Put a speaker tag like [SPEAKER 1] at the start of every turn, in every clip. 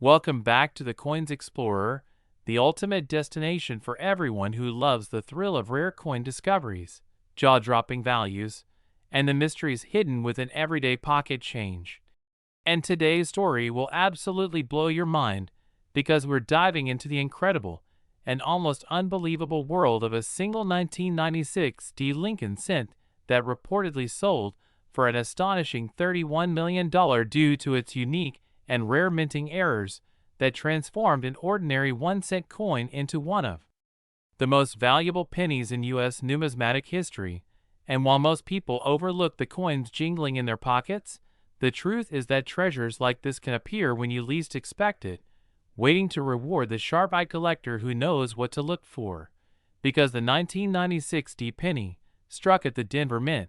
[SPEAKER 1] Welcome back to the Coins Explorer, the ultimate destination for everyone who loves the thrill of rare coin discoveries, jaw-dropping values, and the mysteries hidden within everyday pocket change. And today's story will absolutely blow your mind because we're diving into the incredible and almost unbelievable world of a single 1996 D Lincoln cent that reportedly sold for an astonishing $31 million due to its unique and rare minting errors that transformed an ordinary 1-cent coin into one of the most valuable pennies in U.S. numismatic history. And while most people overlook the coins jingling in their pockets, the truth is that treasures like this can appear when you least expect it, waiting to reward the sharp-eyed collector who knows what to look for. Because the 1996 D penny, struck at the Denver Mint,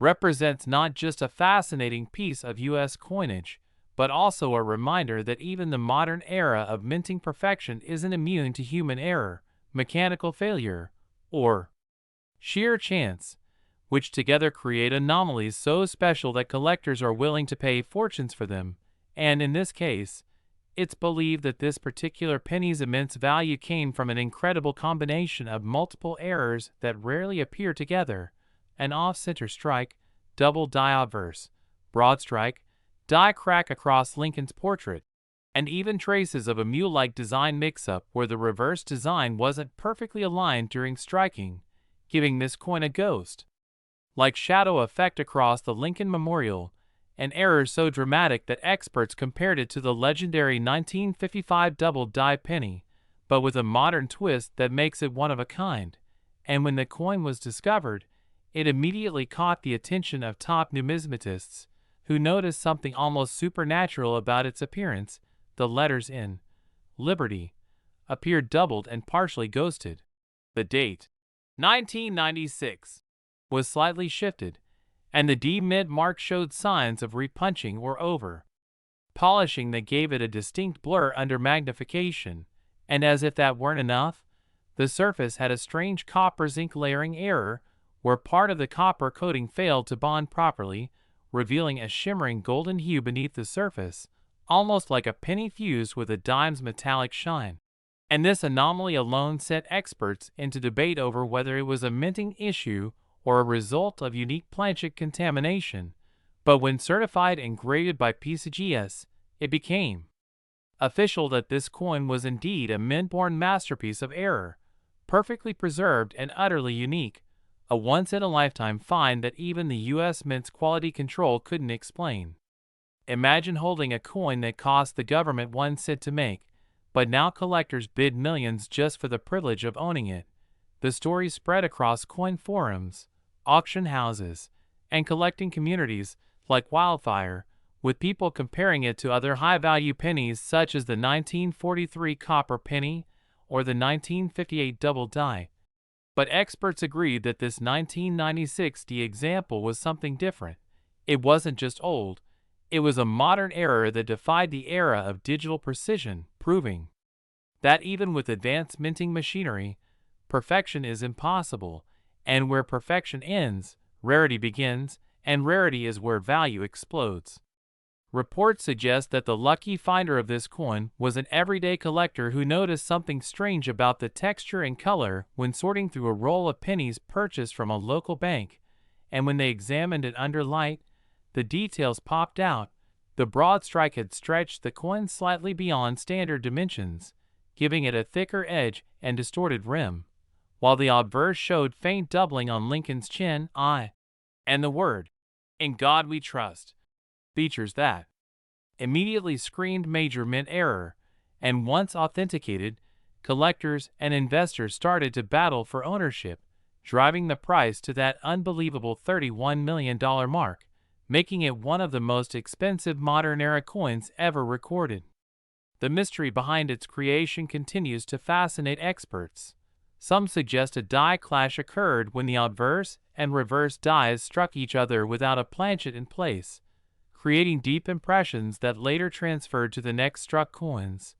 [SPEAKER 1] represents not just a fascinating piece of U.S. coinage, but also a reminder that even the modern era of minting perfection isn't immune to human error, mechanical failure, or sheer chance, which together create anomalies so special that collectors are willing to pay fortunes for them. And in this case, it's believed that this particular penny's immense value came from an incredible combination of multiple errors that rarely appear together: an off-center strike, double die obverse, broad strike, die crack across Lincoln's portrait, and even traces of a mule-like design mix-up where the reverse design wasn't perfectly aligned during striking, giving this coin a ghost-like shadow effect across the Lincoln Memorial, an error so dramatic that experts compared it to the legendary 1955 double die penny, but with a modern twist that makes it one of a kind. And when the coin was discovered, it immediately caught the attention of top numismatists, who noticed something almost supernatural about its appearance: the letters in Liberty appeared doubled and partially ghosted. The date, 1996, was slightly shifted, and the D mint mark showed signs of repunching or over-polishing that gave it a distinct blur under magnification. And as if that weren't enough, the surface had a strange copper zinc layering error where part of the copper coating failed to bond properly, revealing a shimmering golden hue beneath the surface, almost like a penny fused with a dime's metallic shine. And this anomaly alone set experts into debate over whether it was a minting issue or a result of unique planchet contamination. But when certified and graded by PCGS, it became official that this coin was indeed a mint-born masterpiece of error, perfectly preserved and utterly unique, a once-in-a-lifetime find that even the U.S. Mint's quality control couldn't explain. Imagine holding a coin that cost the government 1 cent to make, but now collectors bid millions just for the privilege of owning it. The story spread across coin forums, auction houses, and collecting communities like wildfire, with people comparing it to other high-value pennies such as the 1943 copper penny or the 1958 double die. But experts agreed that this 1996 D example was something different. It wasn't just old, it was a modern error that defied the era of digital precision, proving that even with advanced minting machinery, perfection is impossible, and where perfection ends, rarity begins, and rarity is where value explodes. Reports suggest that the lucky finder of this coin was an everyday collector who noticed something strange about the texture and color when sorting through a roll of pennies purchased from a local bank, and when they examined it under light, the details popped out. The broad strike had stretched the coin slightly beyond standard dimensions, giving it a thicker edge and distorted rim, while the obverse showed faint doubling on Lincoln's chin, eye, and the word, "In God We Trust," features that immediately screamed major mint error, and once authenticated, collectors and investors started to battle for ownership, driving the price to that unbelievable $31 million mark, making it one of the most expensive modern-era coins ever recorded. The mystery behind its creation continues to fascinate experts. Some suggest a die clash occurred when the obverse and reverse dies struck each other without a planchet in place, creating deep impressions that later transferred to the next struck coins,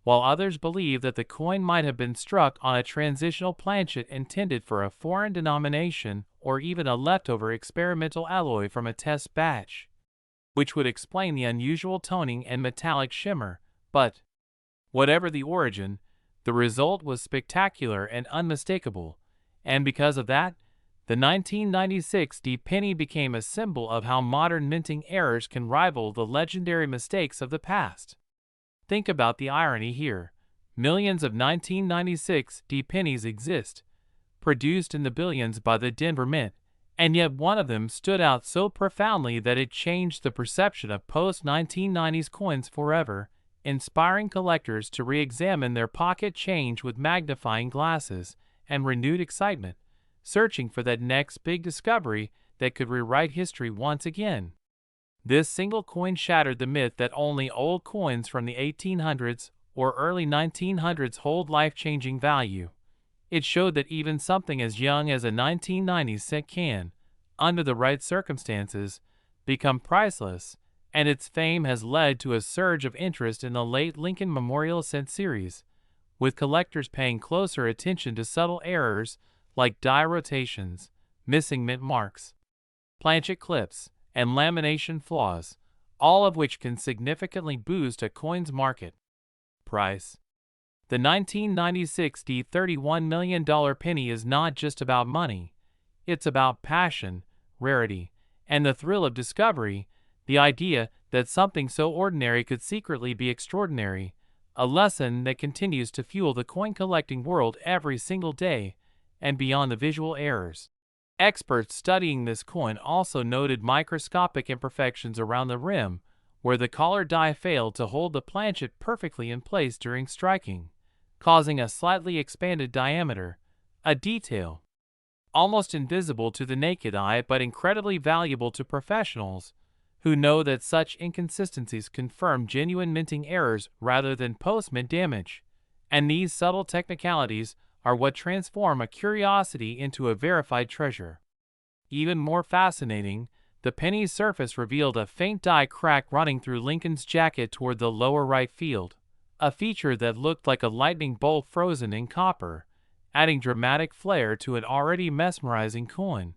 [SPEAKER 1] while others believe that the coin might have been struck on a transitional planchet intended for a foreign denomination or even a leftover experimental alloy from a test batch, which would explain the unusual toning and metallic shimmer. But, whatever the origin, the result was spectacular and unmistakable, and because of that, the 1996 D penny became a symbol of how modern minting errors can rival the legendary mistakes of the past. Think about the irony here. Millions of 1996 D pennies exist, produced in the billions by the Denver Mint, and yet one of them stood out so profoundly that it changed the perception of post-1990s coins forever, inspiring collectors to re-examine their pocket change with magnifying glasses and renewed excitement, searching for that next big discovery that could rewrite history once again. This single coin shattered the myth that only old coins from the 1800s or early 1900s hold life-changing value. It showed that even something as young as a 1990s cent can, under the right circumstances, become priceless, and its fame has led to a surge of interest in the late Lincoln Memorial Cent series, with collectors paying closer attention to subtle errors like die rotations, missing mint marks, planchet clips, and lamination flaws, all of which can significantly boost a coin's market price. The 1996 $31 million penny is not just about money. It's about passion, rarity, and the thrill of discovery, the idea that something so ordinary could secretly be extraordinary, a lesson that continues to fuel the coin collecting world every single day, and beyond the visual errors. Experts studying this coin also noted microscopic imperfections around the rim, where the collar die failed to hold the planchet perfectly in place during striking, causing a slightly expanded diameter, a detail almost invisible to the naked eye but incredibly valuable to professionals who know that such inconsistencies confirm genuine minting errors rather than post-mint damage. And these subtle technicalities are what transform a curiosity into a verified treasure. Even more fascinating, the penny's surface revealed a faint die crack running through Lincoln's jacket toward the lower right field, a feature that looked like a lightning bolt frozen in copper, adding dramatic flair to an already mesmerizing coin.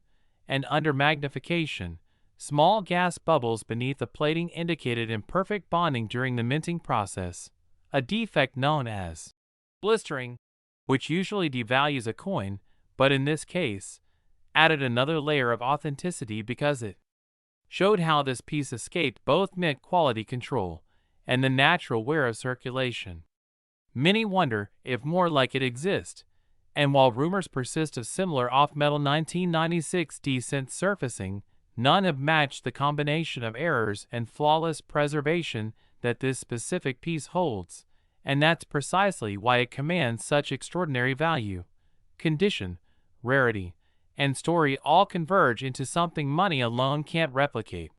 [SPEAKER 1] And under magnification, small gas bubbles beneath the plating indicated imperfect bonding during the minting process, a defect known as blistering, which usually devalues a coin, but in this case, added another layer of authenticity because it showed how this piece escaped both mint quality control and the natural wear of circulation. Many wonder if more like it exists, and while rumors persist of similar off-metal 1996 decent surfacing, none have matched the combination of errors and flawless preservation that this specific piece holds, and that's precisely why it commands such extraordinary value. Condition, rarity, and story all converge into something money alone can't replicate.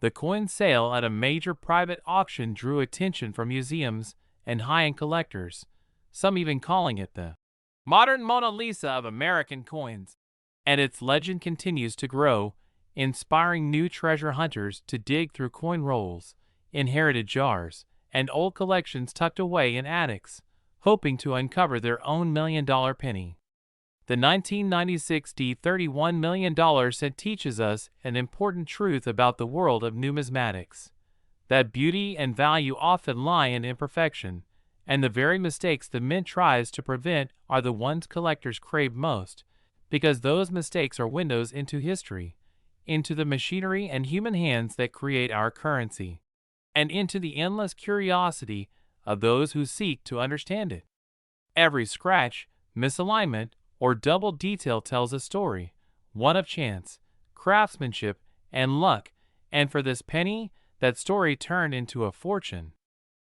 [SPEAKER 1] The coin's sale at a major private auction drew attention from museums and high-end collectors, some even calling it the modern Mona Lisa of American coins. And its legend continues to grow, inspiring new treasure hunters to dig through coin rolls, inherited jars, and old collections tucked away in attics, hoping to uncover their own million-dollar penny. The 1996 $31 million cent teaches us an important truth about the world of numismatics: that beauty and value often lie in imperfection, and the very mistakes the mint tries to prevent are the ones collectors crave most, because those mistakes are windows into history, into the machinery and human hands that create our currency, and into the endless curiosity of those who seek to understand it. Every scratch, misalignment, or double detail tells a story, one of chance, craftsmanship, and luck, and for this penny, that story turned into a fortune.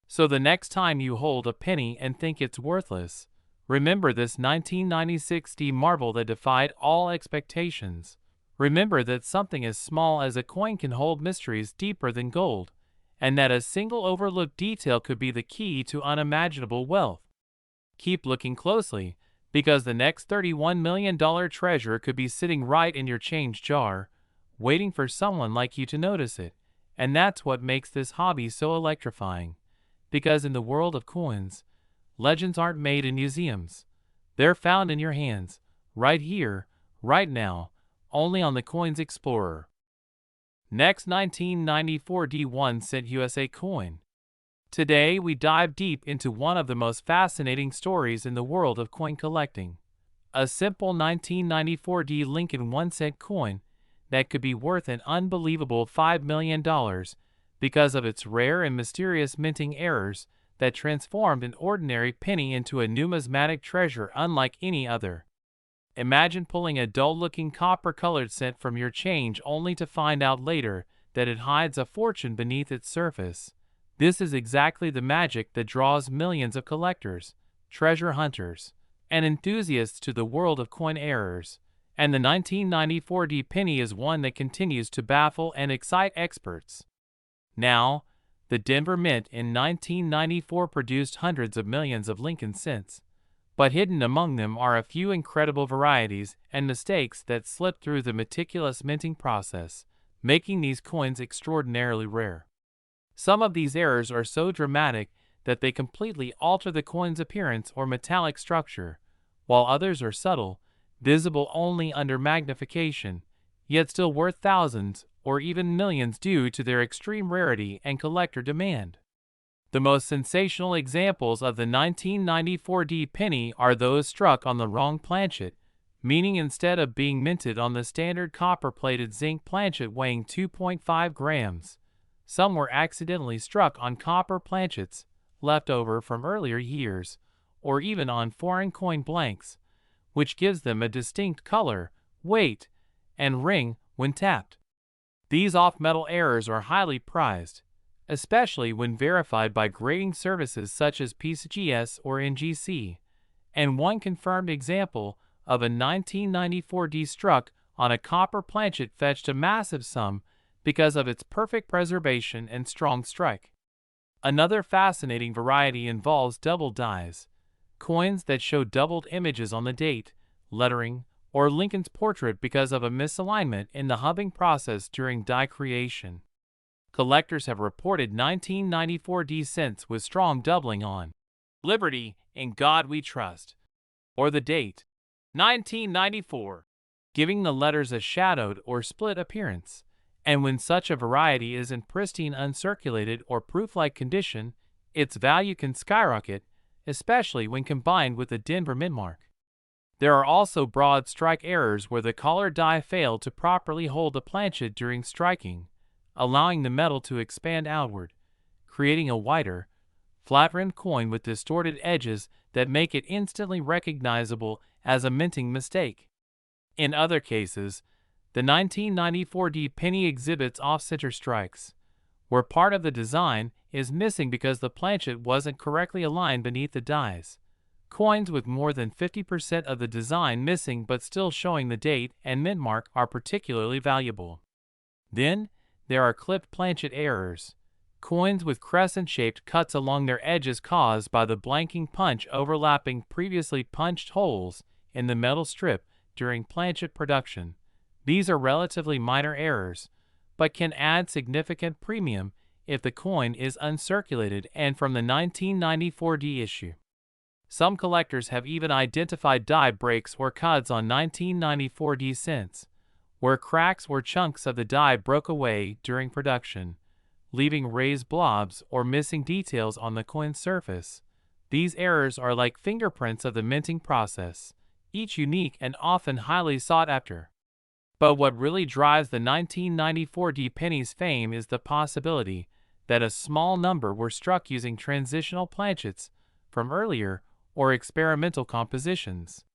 [SPEAKER 1] So the next time you hold a penny and think it's worthless, remember this 1996 D marvel that defied all expectations. Remember that something as small as a coin can hold mysteries deeper than gold, and that a single overlooked detail could be the key to unimaginable wealth. Keep looking closely, because the next $31 million treasure could be sitting right in your change jar, waiting for someone like you to notice it. And that's what makes this hobby so electrifying. Because in the world of coins, legends aren't made in museums. They're found in your hands, right here, right now, only on the Coins Explorer. Next, 1994 D1 cent USA coin. Today, we dive deep into one of the most fascinating stories in the world of coin collecting. A simple 1994 Lincoln 1-cent coin that could be worth an unbelievable $5 million because of its rare and mysterious minting errors that transformed an ordinary penny into a numismatic treasure unlike any other. Imagine pulling a dull-looking copper-colored cent from your change only to find out later that it hides a fortune beneath its surface. This is exactly the magic that draws millions of collectors, treasure hunters, and enthusiasts to the world of coin errors. And the 1994 penny is one that continues to baffle and excite experts. Now, the Denver Mint in 1994 produced hundreds of millions of Lincoln cents, but hidden among them are a few incredible varieties and mistakes that slip through the meticulous minting process, making these coins extraordinarily rare. Some of these errors are so dramatic that they completely alter the coin's appearance or metallic structure, while others are subtle, visible only under magnification, yet still worth thousands or even millions due to their extreme rarity and collector demand. The most sensational examples of the 1994 penny are those struck on the wrong planchet, meaning instead of being minted on the standard copper-plated zinc planchet weighing 2.5 grams, some were accidentally struck on copper planchets left over from earlier years, or even on foreign coin blanks, which gives them a distinct color, weight, and ring when tapped. These off-metal errors are highly prized, especially when verified by grading services such as PCGS or NGC, and one confirmed example of a 1994 struck on a copper planchet fetched a massive sum because of its perfect preservation and strong strike. Another fascinating variety involves double dies, coins that show doubled images on the date, lettering, or Lincoln's portrait because of a misalignment in the hubbing process during die creation. Collectors have reported 1994 cents with strong doubling on Liberty, in God We Trust, or the date 1994, giving the letters a shadowed or split appearance. And when such a variety is in pristine uncirculated or proof-like condition, its value can skyrocket, especially when combined with the Denver Mint mark. There are also broad strike errors where the collar die failed to properly hold the planchet during striking, allowing the metal to expand outward, creating a wider, flat-rimmed coin with distorted edges that make it instantly recognizable as a minting mistake. In other cases, the 1994 penny exhibits off-center strikes, where part of the design is missing because the planchet wasn't correctly aligned beneath the dies. Coins with more than 50% of the design missing but still showing the date and mint mark are particularly valuable. Then, there are clipped planchet errors, coins with crescent-shaped cuts along their edges caused by the blanking punch overlapping previously punched holes in the metal strip during planchet production. These are relatively minor errors, but can add significant premium if the coin is uncirculated and from the 1994 issue. Some collectors have even identified die breaks or cuts on 1994 cents, where cracks or chunks of the die broke away during production, leaving raised blobs or missing details on the coin's surface. These errors are like fingerprints of the minting process, each unique and often highly sought after. But what really drives the 1994 penny's fame is the possibility that a small number were struck using transitional planchets from earlier or experimental compositions.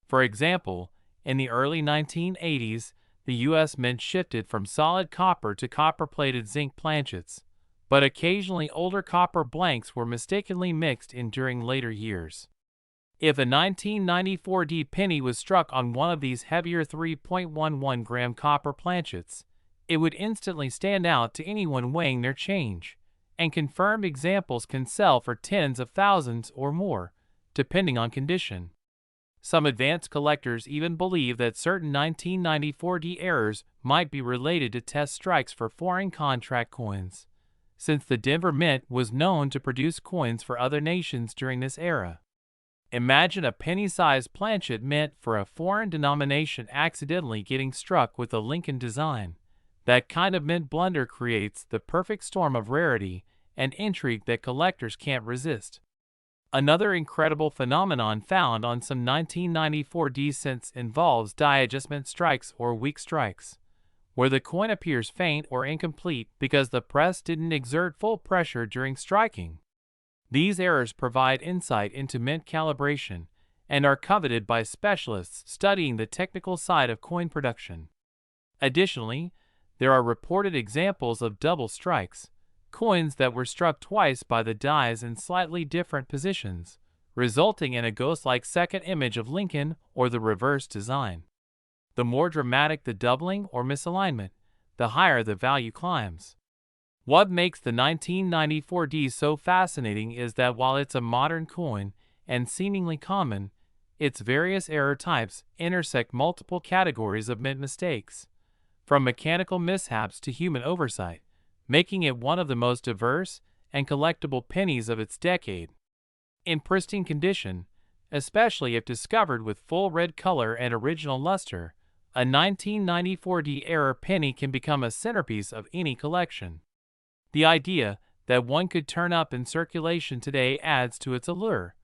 [SPEAKER 1] For example, in the early 1980s, the U.S. Mint shifted from solid copper to copper-plated zinc planchets, but occasionally older copper blanks were mistakenly mixed in during later years. If a 1994 penny was struck on one of these heavier 3.11 gram copper planchets, it would instantly stand out to anyone weighing their change, and confirmed examples can sell for tens of thousands or more, depending on condition. Some advanced collectors even believe that certain 1994 errors might be related to test strikes for foreign contract coins, since the Denver Mint was known to produce coins for other nations during this era. Imagine a penny-sized planchet meant for a foreign denomination accidentally getting struck with a Lincoln design. That kind of mint blunder creates the perfect storm of rarity and intrigue that collectors can't resist. Another incredible phenomenon found on some 1994 D cents involves die adjustment strikes or weak strikes, where the coin appears faint or incomplete because the press didn't exert full pressure during striking. These errors provide insight into mint calibration and are coveted by specialists studying the technical side of coin production. Additionally, there are reported examples of double strikes, coins that were struck twice by the dies in slightly different positions, resulting in a ghost-like second image of Lincoln or the reverse design. The more dramatic the doubling or misalignment, the higher the value climbs. What makes the 1994 D so fascinating is that while it's a modern coin and seemingly common, its various error types intersect multiple categories of mint mistakes, from mechanical mishaps to human oversight, making it one of the most diverse and collectible pennies of its decade. In pristine condition, especially if discovered with full red color and original luster, a 1994 D-era penny can become a centerpiece of any collection. The idea that one could turn up in circulation today adds to its allure,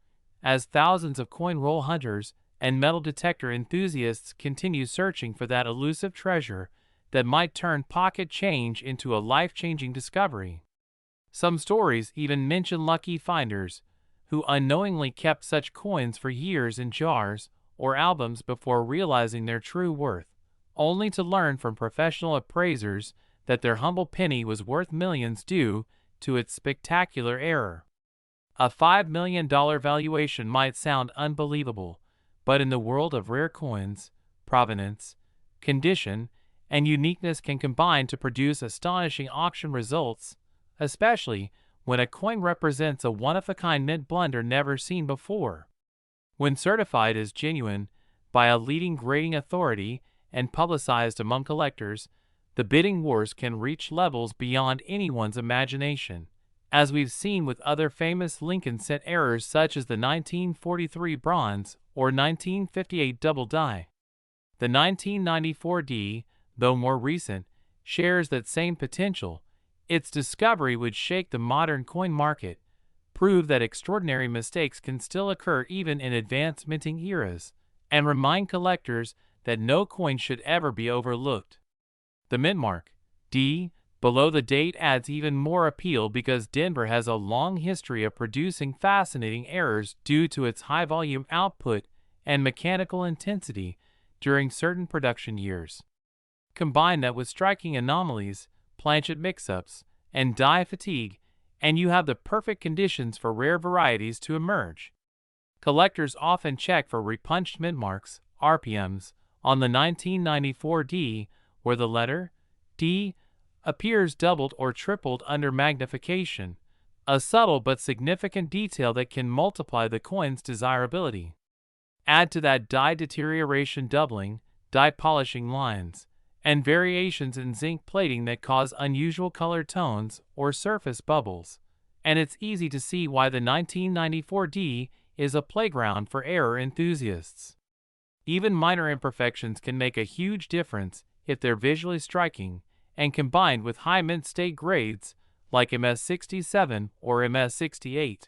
[SPEAKER 1] as thousands of coin roll hunters and metal detector enthusiasts continue searching for that elusive treasure that might turn pocket change into a life-changing discovery. Some stories even mention lucky finders who unknowingly kept such coins for years in jars or albums before realizing their true worth, only to learn from professional appraisers that their humble penny was worth millions due to its spectacular error. A $5 million valuation might sound unbelievable, but in the world of rare coins, provenance, condition, and uniqueness can combine to produce astonishing auction results, especially when a coin represents a one-of-a-kind mint blunder never seen before. When certified as genuine by a leading grading authority and publicized among collectors, the bidding wars can reach levels beyond anyone's imagination, as we've seen with other famous Lincoln cent errors such as the 1943 bronze or 1958 double die. The 1994 D, though more recent, shares that same potential. Its discovery would shake the modern coin market, prove that extraordinary mistakes can still occur even in advanced minting eras, and remind collectors that no coin should ever be overlooked. The mint mark, D, below the date adds even more appeal because Denver has a long history of producing fascinating errors due to its high volume output and mechanical intensity during certain production years. Combine that with striking anomalies, planchet mix-ups, and die fatigue, and you have the perfect conditions for rare varieties to emerge. Collectors often check for repunched mint marks, RPMs, on the 1994 D, where the letter D appears doubled or tripled under magnification, a subtle but significant detail that can multiply the coin's desirability. Add to that die deterioration doubling, die polishing lines, and variations in zinc plating that cause unusual color tones or surface bubbles, and it's easy to see why the 1994 D is a playground for error enthusiasts. Even minor imperfections can make a huge difference if they're visually striking and combined with high mint state grades like MS67 or MS68.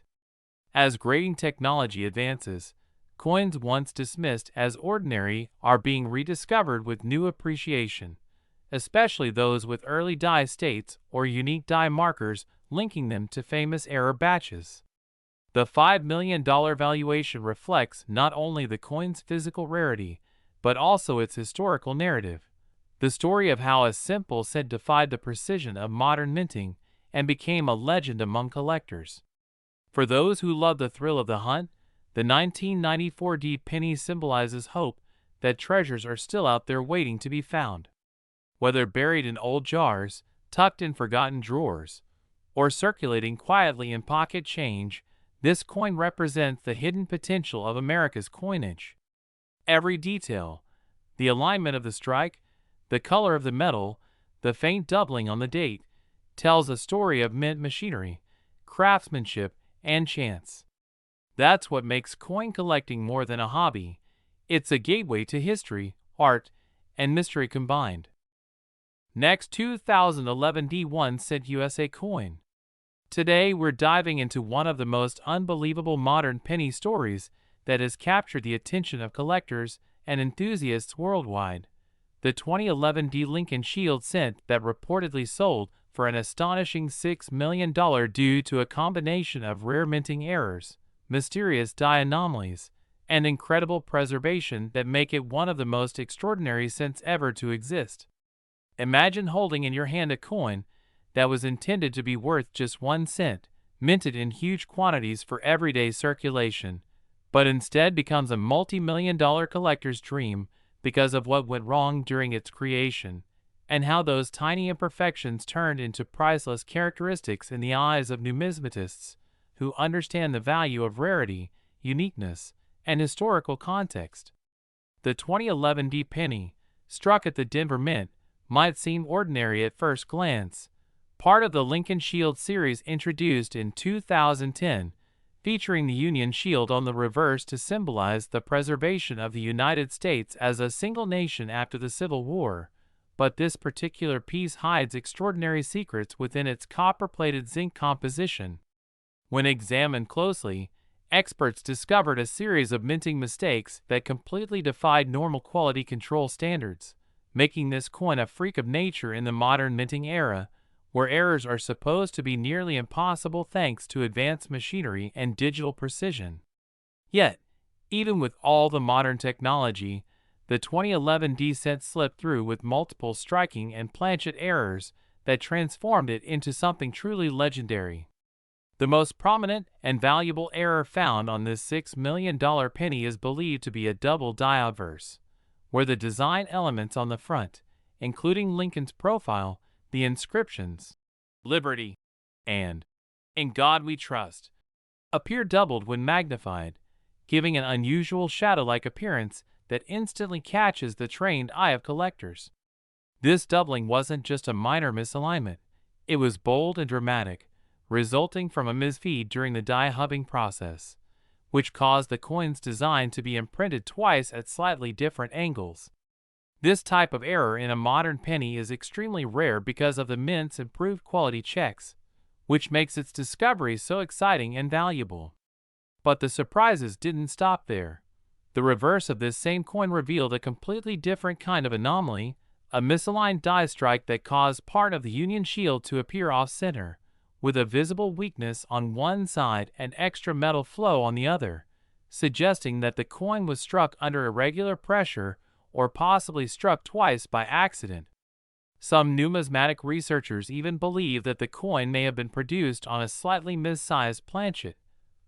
[SPEAKER 1] As grading technology advances, coins once dismissed as ordinary are being rediscovered with new appreciation, especially those with early die states or unique die markers linking them to famous error batches. The $5 million valuation reflects not only the coin's physical rarity, but also its historical narrative, the story of how a simple cent defied the precision of modern minting and became a legend among collectors. For those who love the thrill of the hunt, the 1994 D penny symbolizes hope that treasures are still out there waiting to be found. Whether buried in old jars, tucked in forgotten drawers, or circulating quietly in pocket change, this coin represents the hidden potential of America's coinage. Every detail, the alignment of the strike, the color of the metal, the faint doubling on the date, tells a story of mint machinery, craftsmanship, and chance. That's what makes coin collecting more than a hobby. It's a gateway to history, art, and mystery combined. Next, 2011 D1 cent USA coin. Today, we're diving into one of the most unbelievable modern penny stories that has captured the attention of collectors and enthusiasts worldwide. The 2011 D. Lincoln Shield cent that reportedly sold for an astonishing $6 million due to a combination of rare minting errors, mysterious die anomalies, and incredible preservation that make it one of the most extraordinary cents ever to exist. Imagine holding in your hand a coin that was intended to be worth just 1 cent, minted in huge quantities for everyday circulation, but instead becomes a multi-million-dollar collector's dream because of what went wrong during its creation, and how those tiny imperfections turned into priceless characteristics in the eyes of numismatists who understand the value of rarity, uniqueness, and historical context. The 2011 D penny, struck at the Denver Mint, might seem ordinary at first glance. Part of the Lincoln Shield series introduced in 2010, featuring the Union Shield on the reverse to symbolize the preservation of the United States as a single nation after the Civil War. But this particular piece hides extraordinary secrets within its copper-plated zinc composition. When examined closely, experts discovered a series of minting mistakes that completely defied normal quality control standards, making this coin a freak of nature in the modern minting era, where errors are supposed to be nearly impossible thanks to advanced machinery and digital precision. Yet, even with all the modern technology, the 2011 D cent slipped through with multiple striking and planchet errors that transformed it into something truly legendary. The most prominent and valuable error found on this $6 million penny is believed to be a double die obverse, where the design elements on the front, including Lincoln's profile, the inscriptions, "Liberty" and "In God We Trust," appear doubled when magnified, giving an unusual shadow-like appearance that instantly catches the trained eye of collectors. This doubling wasn't just a minor misalignment, it was bold and dramatic, resulting from a misfeed during the die hubbing process, which caused the coin's design to be imprinted twice at slightly different angles. This type of error in a modern penny is extremely rare because of the mint's improved quality checks, which makes its discovery so exciting and valuable. But the surprises didn't stop there. The reverse of this same coin revealed a completely different kind of anomaly, a misaligned die strike that caused part of the Union Shield to appear off-center, with a visible weakness on one side and extra metal flow on the other, suggesting that the coin was struck under irregular pressure or possibly struck twice by accident. Some numismatic researchers even believe that the coin may have been produced on a slightly missized planchet,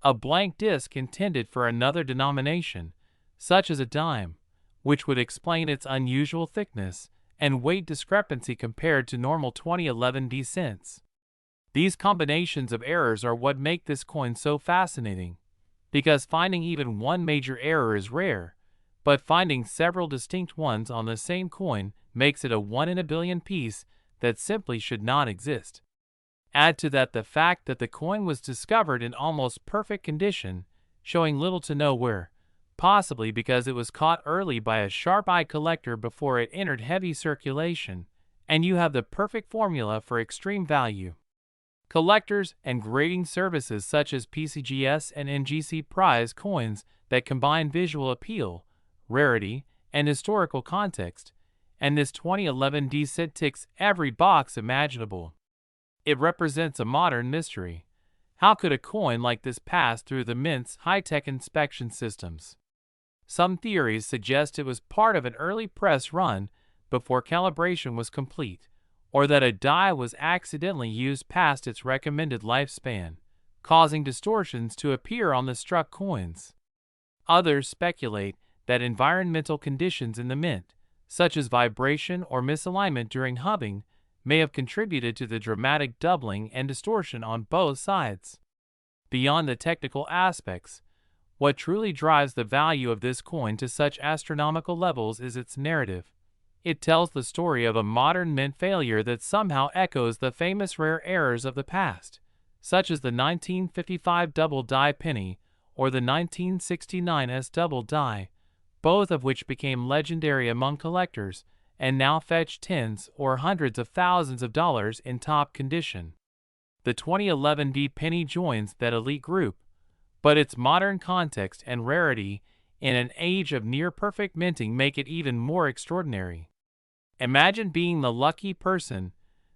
[SPEAKER 1] a blank disc intended for another denomination, such as a dime, which would explain its unusual thickness and weight discrepancy compared to normal 2011 D cents. These combinations of errors are what make this coin so fascinating, because finding even one major error is rare, but finding several distinct ones on the same coin makes it a 1 in a billion piece that simply should not exist. Add to that the fact that the coin was discovered in almost perfect condition, showing little to no wear, possibly because it was caught early by a sharp-eyed collector before it entered heavy circulation, and you have the perfect formula for extreme value. Collectors and grading services such as PCGS and NGC prize coins that combine visual appeal, rarity, and historical context, and this 2011 D cent ticks every box imaginable. It represents a modern mystery. How could a coin like this pass through the Mint's high-tech inspection systems? Some theories suggest it was part of an early press run before calibration was complete, or that a die was accidentally used past its recommended lifespan, causing distortions to appear on the struck coins. Others speculate that environmental conditions in the mint, such as vibration or misalignment during hubbing, may have contributed to the dramatic doubling and distortion on both sides. Beyond the technical aspects, what truly drives the value of this coin to such astronomical levels is its narrative. It tells the story of a modern mint failure that somehow echoes the famous rare errors of the past, such as the 1955 double die penny or the 1969 S double die, both of which became legendary among collectors and now fetch tens or hundreds of thousands of dollars in top condition. The 2011 penny joins that elite group, but its modern context and rarity in an age of near-perfect minting make it even more extraordinary. Imagine being the lucky person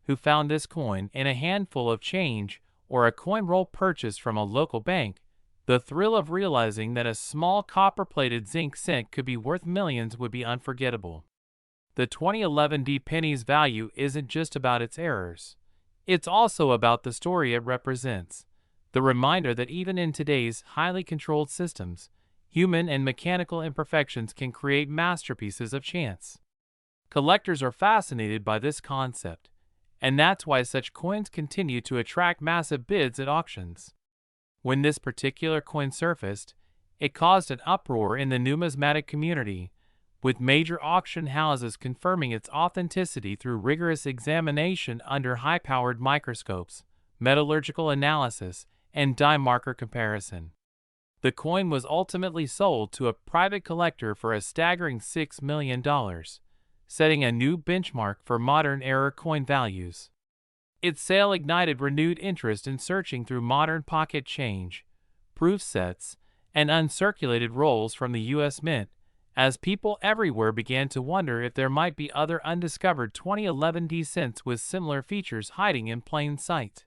[SPEAKER 1] who found this coin in a handful of change or a coin roll purchased from a local bank. The thrill of realizing that a small copper-plated zinc cent could be worth millions would be unforgettable. The 2011 penny's value isn't just about its errors. It's also about the story it represents. The reminder that even in today's highly controlled systems, human and mechanical imperfections can create masterpieces of chance. Collectors are fascinated by this concept, and that's why such coins continue to attract massive bids at auctions. When this particular coin surfaced, it caused an uproar in the numismatic community, with major auction houses confirming its authenticity through rigorous examination under high-powered microscopes, metallurgical analysis, and die marker comparison. The coin was ultimately sold to a private collector for a staggering $6 million, setting a new benchmark for modern-era coin values. Its sale ignited renewed interest in searching through modern pocket change, proof sets, and uncirculated rolls from the U.S. Mint, as people everywhere began to wonder if there might be other undiscovered 2011 cents with similar features hiding in plain sight.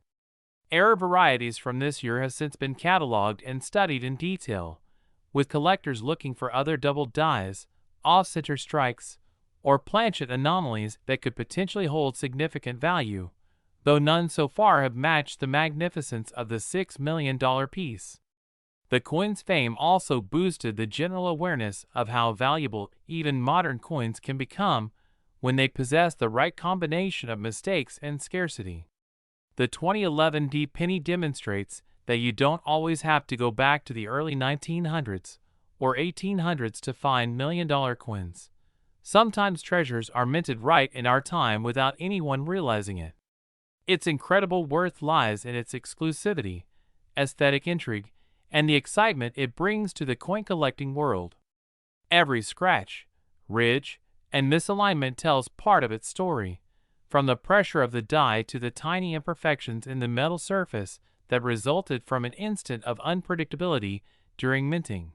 [SPEAKER 1] Error varieties from this year have since been cataloged and studied in detail, with collectors looking for other double dies, off-center strikes, or planchet anomalies that could potentially hold significant value, though none so far have matched the magnificence of the $6 million piece. The coin's fame also boosted the general awareness of how valuable even modern coins can become when they possess the right combination of mistakes and scarcity. The 2011 penny demonstrates that you don't always have to go back to the early 1900s or 1800s to find million-dollar coins. Sometimes treasures are minted right in our time without anyone realizing it. Its incredible worth lies in its exclusivity, aesthetic intrigue, and the excitement it brings to the coin collecting world. Every scratch, ridge, and misalignment tells part of its story, from the pressure of the die to the tiny imperfections in the metal surface that resulted from an instant of unpredictability during minting.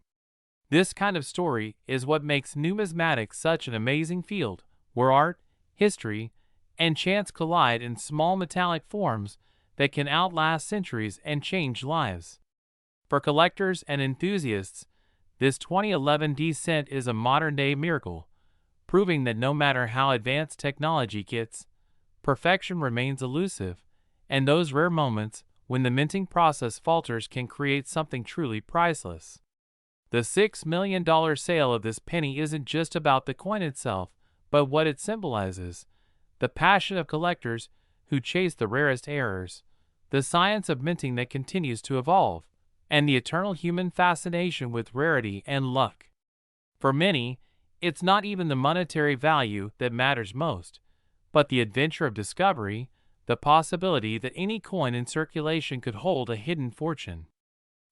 [SPEAKER 1] This kind of story is what makes numismatics such an amazing field, where art, history, and chance collide in small metallic forms that can outlast centuries and change lives. For collectors and enthusiasts, this 2011 cent is a modern-day miracle, proving that no matter how advanced technology gets, perfection remains elusive, and those rare moments when the minting process falters can create something truly priceless. The $6 million sale of this penny isn't just about the coin itself, but what it symbolizes: the passion of collectors who chase the rarest errors, the science of minting that continues to evolve, and the eternal human fascination with rarity and luck. For many, it's not even the monetary value that matters most, but the adventure of discovery, the possibility that any coin in circulation could hold a hidden fortune.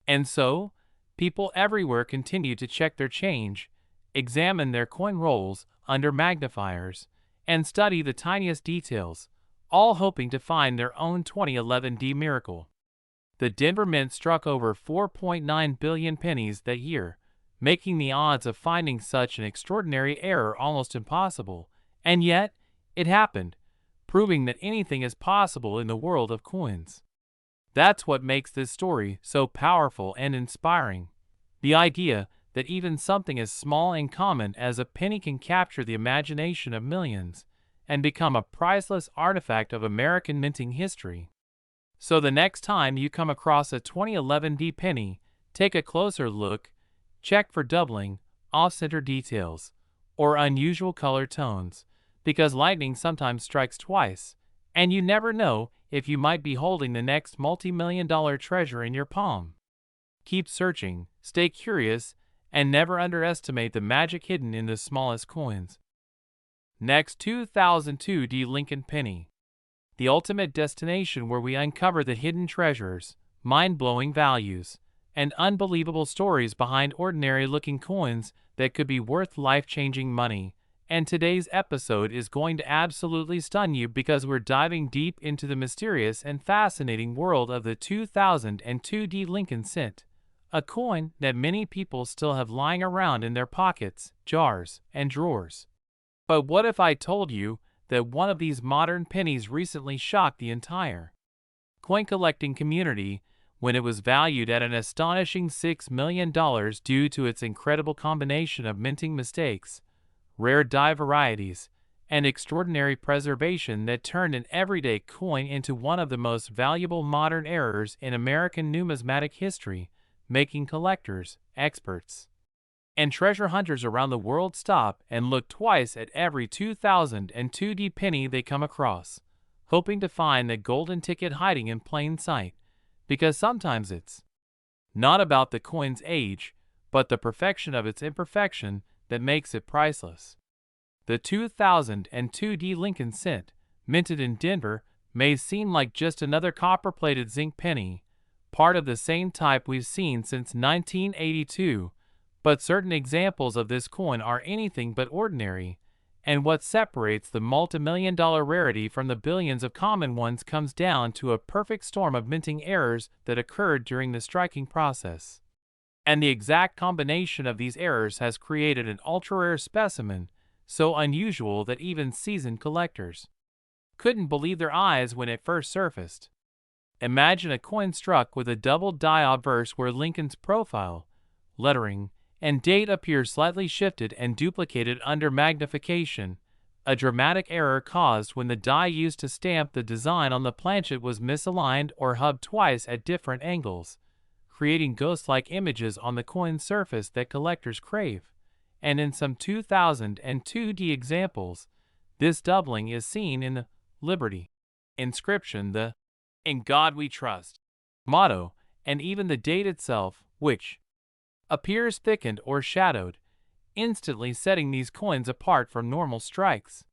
[SPEAKER 1] And so, people everywhere continue to check their change, examine their coin rolls under magnifiers, and study the tiniest details, all hoping to find their own 2011 miracle. The Denver Mint struck over 4.9 billion pennies that year, making the odds of finding such an extraordinary error almost impossible, and yet, it happened, proving that anything is possible in the world of coins. That's what makes this story so powerful and inspiring. The idea that even something as small and common as a penny can capture the imagination of millions and become a priceless artifact of American minting history. So the next time you come across a 2011 penny, take a closer look, check for doubling, off-center details, or unusual color tones, because lightning sometimes strikes twice, and you never know if you might be holding the next multi-million-dollar treasure in your palm. Keep searching, stay curious, and never underestimate the magic hidden in the smallest coins. Next, 2002 Lincoln Penny. The ultimate destination where we uncover the hidden treasures, mind-blowing values, and unbelievable stories behind ordinary-looking coins that could be worth life-changing money And today's episode is going to absolutely stun you because we're diving deep into the mysterious and fascinating world of the 2002 D Lincoln cent, a coin that many people still have lying around in their pockets, jars, and drawers. But what if I told you that one of these modern pennies recently shocked the entire coin collecting community when it was valued at an astonishing $6 million due to its incredible combination of minting mistakes, rare die varieties, and extraordinary preservation that turned an everyday coin into one of the most valuable modern errors in American numismatic history, making collectors, experts, and treasure hunters around the world stop and look twice at every 2002 D penny they come across, hoping to find the golden ticket hiding in plain sight, because sometimes it's not about the coin's age, but the perfection of its imperfection that makes it priceless. The 2002 D Lincoln cent, minted in Denver, may seem like just another copper-plated zinc penny, part of the same type we've seen since 1982, but certain examples of this coin are anything but ordinary, and what separates the multi-million-dollar rarity from the billions of common ones comes down to a perfect storm of minting errors that occurred during the striking process. And the exact combination of these errors has created an ultra-rare specimen, so unusual that even seasoned collectors couldn't believe their eyes when it first surfaced. Imagine a coin struck with a double die obverse where Lincoln's profile, lettering, and date appear slightly shifted and duplicated under magnification, a dramatic error caused when the die used to stamp the design on the planchet was misaligned or hubbed twice at different angles, creating ghost-like images on the coin's surface that collectors crave. And in some 2002 D examples, this doubling is seen in the Liberty inscription, the "In God We Trust" motto, and even the date itself, which appears thickened or shadowed, instantly setting these coins apart from normal strikes.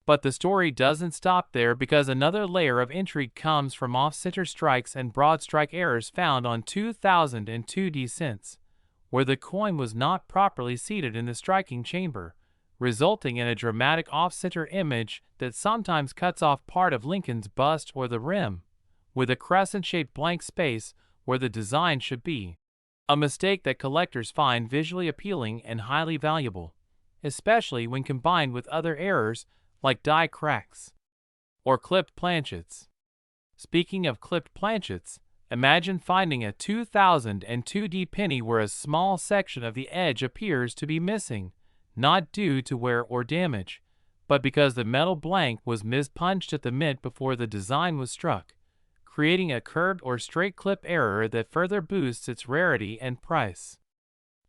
[SPEAKER 1] But the story doesn't stop there, because another layer of intrigue comes from off-center strikes and broad strike errors found on 2002 D cents, where the coin was not properly seated in the striking chamber, resulting in a dramatic off-center image that sometimes cuts off part of Lincoln's bust or the rim, with a crescent-shaped blank space where the design should be. A mistake that collectors find visually appealing and highly valuable, especially when combined with other errors like die cracks or clipped planchets. Speaking of clipped planchets, imagine finding a 2002 D penny where a small section of the edge appears to be missing, not due to wear or damage, but because the metal blank was mispunched at the mint before the design was struck, creating a curved or straight clip error that further boosts its rarity and price.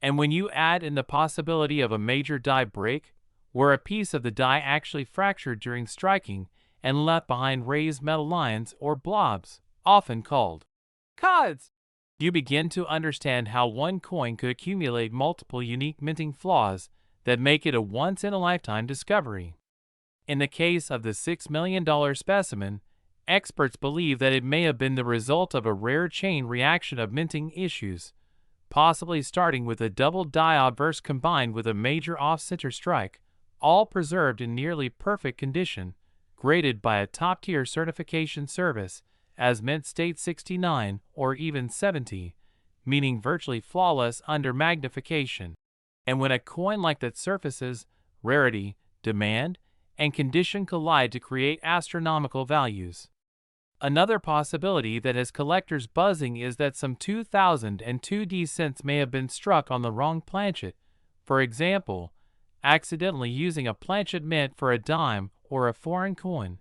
[SPEAKER 1] And when you add in the possibility of a major die break, where a piece of the die actually fractured during striking and left behind raised metal lines or blobs, often called cods, you begin to understand how one coin could accumulate multiple unique minting flaws that make it a once-in-a-lifetime discovery. In the case of the $6 million specimen, experts believe that it may have been the result of a rare chain reaction of minting issues, possibly starting with a double die obverse combined with a major off-center strike, all preserved in nearly perfect condition, graded by a top-tier certification service as Mint State 69 or even 70, meaning virtually flawless under magnification. And when a coin like that surfaces, rarity, demand, and condition collide to create astronomical values. Another possibility that has collectors buzzing is that some 2002 D cents may have been struck on the wrong planchet, for example, accidentally using a planchet mint for a dime or a foreign coin,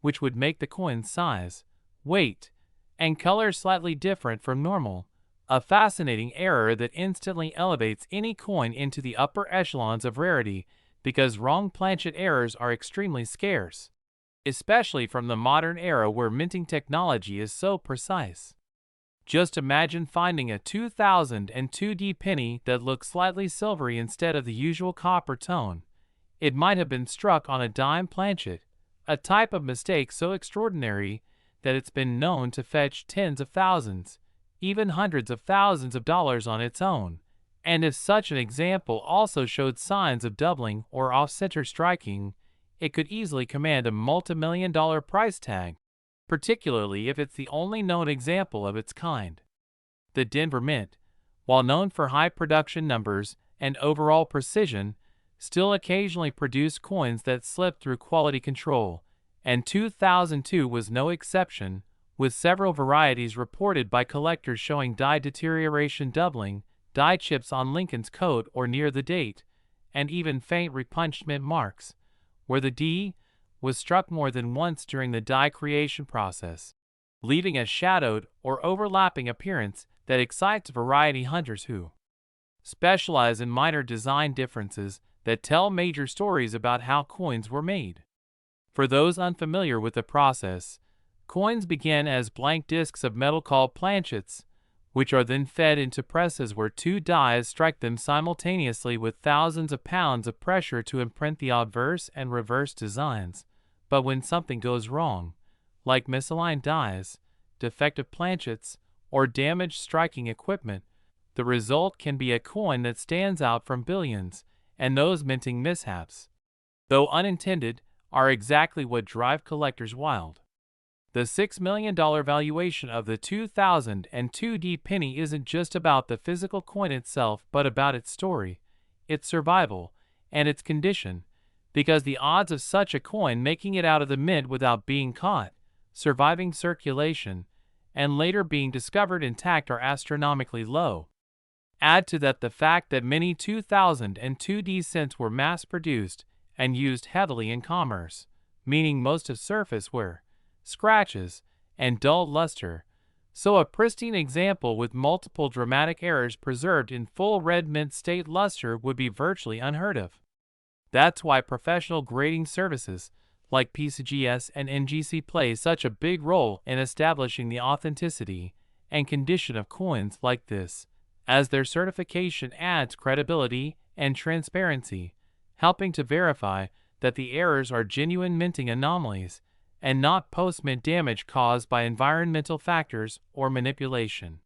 [SPEAKER 1] which would make the coin's size, weight, and color slightly different from normal, a fascinating error that instantly elevates any coin into the upper echelons of rarity, because wrong planchet errors are extremely scarce, especially from the modern era where minting technology is so precise. Just imagine finding a 2002 D penny that looks slightly silvery instead of the usual copper tone. It might have been struck on a dime planchet, a type of mistake so extraordinary that it's been known to fetch tens of thousands, even hundreds of thousands of dollars on its own, And if such an example also showed signs of doubling or off-center striking, it could easily command a multi-million-dollar price tag, particularly if it's the only known example of its kind. The Denver Mint, while known for high production numbers and overall precision, still occasionally produced coins that slipped through quality control, and 2002 was no exception, with several varieties reported by collectors showing die deterioration doubling, die chips on Lincoln's coat or near the date, and even faint repunched mint marks, where the D was struck more than once during the die creation process, leaving a shadowed or overlapping appearance that excites variety hunters who specialize in minor design differences that tell major stories about how coins were made. For those unfamiliar with the process, coins begin as blank discs of metal called planchets, which are then fed into presses where two dies strike them simultaneously with thousands of pounds of pressure to imprint the obverse and reverse designs. But when something goes wrong, like misaligned dies, defective planchets, or damaged striking equipment, the result can be a coin that stands out from billions, and those minting mishaps, though unintended, are exactly what drive collectors wild. The $6 million valuation of the 2002 penny isn't just about the physical coin itself but about its story, its survival, and its condition, because the odds of such a coin making it out of the mint without being caught, surviving circulation, and later being discovered intact are astronomically low. Add to that the fact that many 2002 cents were mass-produced and used heavily in commerce, meaning most of surface wear, scratches, and dull luster, so a pristine example with multiple dramatic errors preserved in full red mint state luster would be virtually unheard of. That's why professional grading services like PCGS and NGC play such a big role in establishing the authenticity and condition of coins like this, as their certification adds credibility and transparency, helping to verify that the errors are genuine minting anomalies and not post-mint damage caused by environmental factors or manipulation.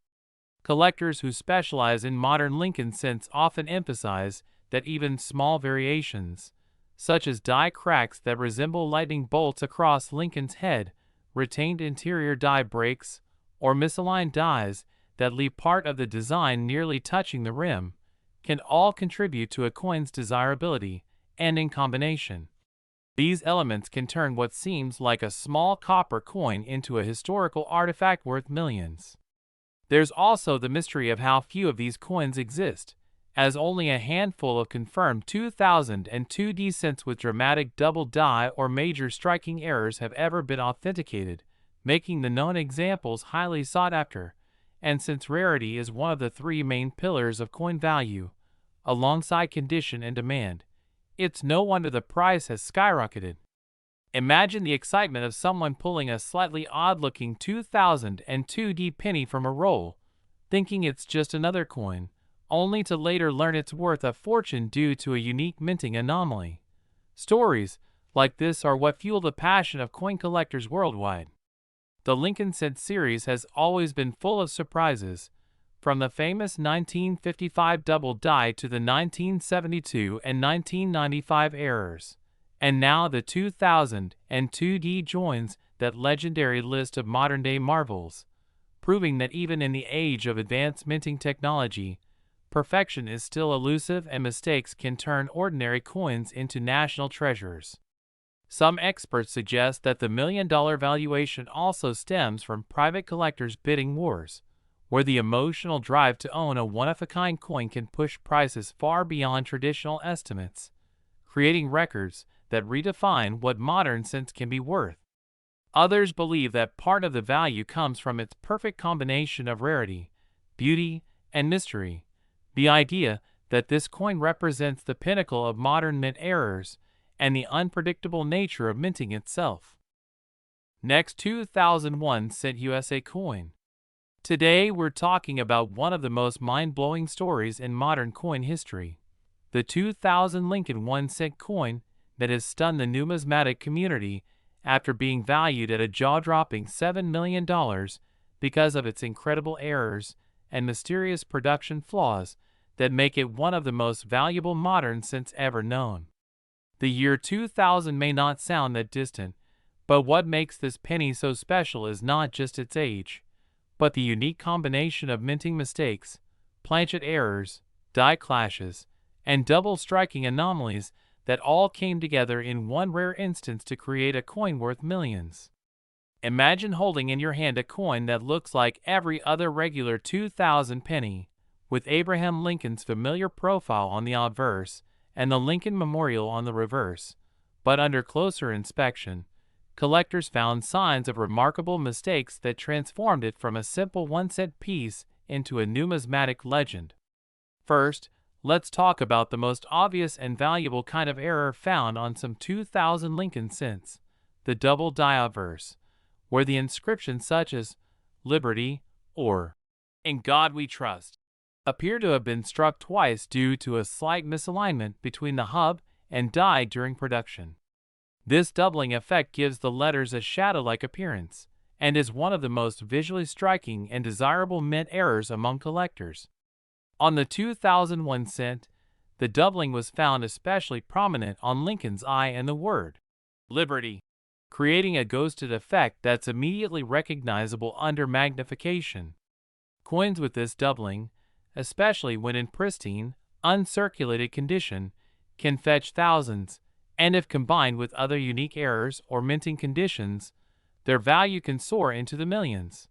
[SPEAKER 1] Collectors who specialize in modern Lincoln cents often emphasize that even small variations, such as die cracks that resemble lightning bolts across Lincoln's head, retained interior die breaks, or misaligned dies that leave part of the design nearly touching the rim, can all contribute to a coin's desirability, and in combination, these elements can turn what seems like a small copper coin into a historical artifact worth millions. There's also the mystery of how few of these coins exist, as only a handful of confirmed 2002 cents with dramatic double die or major striking errors have ever been authenticated, making the known examples highly sought after. And since rarity is one of the three main pillars of coin value, alongside condition and demand, it's no wonder the price has skyrocketed. Imagine the excitement of someone pulling a slightly odd-looking 2002 penny from a roll, thinking it's just another coin, only to later learn it's worth a fortune due to a unique minting anomaly. Stories like this are what fuel the passion of coin collectors worldwide. The Lincoln Cent series has always been full of surprises, from the famous 1955 double die to the 1972 and 1995 errors, and now the 2002 joins that legendary list of modern-day marvels, proving that even in the age of advanced minting technology, perfection is still elusive and mistakes can turn ordinary coins into national treasures. Some experts suggest that the million-dollar valuation also stems from private collectors' bidding wars, where the emotional drive to own a one-of-a-kind coin can push prices far beyond traditional estimates, creating records that redefine what modern cents can be worth. Others believe that part of the value comes from its perfect combination of rarity, beauty, and mystery, the idea that this coin represents the pinnacle of modern mint errors and the unpredictable nature of minting itself. Next, 2001 cent USA coin. Today we're talking about one of the most mind-blowing stories in modern coin history, the 2000 Lincoln 1 cent coin that has stunned the numismatic community after being valued at a jaw-dropping $7 million because of its incredible errors and mysterious production flaws that make it one of the most valuable modern cents ever known. The year 2000 may not sound that distant, but what makes this penny so special is not just its age, but the unique combination of minting mistakes, planchet errors, die clashes, and double striking anomalies that all came together in one rare instance to create a coin worth millions. Imagine holding in your hand a coin that looks like every other regular 2000 penny, with Abraham Lincoln's familiar profile on the obverse and the Lincoln Memorial on the reverse, but under closer inspection, collectors found signs of remarkable mistakes that transformed it from a simple 1-cent piece into a numismatic legend. First, let's talk about the most obvious and valuable kind of error found on some 2000 Lincoln cents, the double die obverse, where the inscriptions such as "Liberty" or "In God We Trust" appear to have been struck twice due to a slight misalignment between the hub and die during production. This doubling effect gives the letters a shadow-like appearance, and is one of the most visually striking and desirable mint errors among collectors. On the 2001 cent, the doubling was found especially prominent on Lincoln's eye and the word "Liberty," creating a ghosted effect that's immediately recognizable under magnification. Coins with this doubling, especially when in pristine, uncirculated condition, can fetch thousands, and if combined with other unique errors or minting conditions, their value can soar into the millions.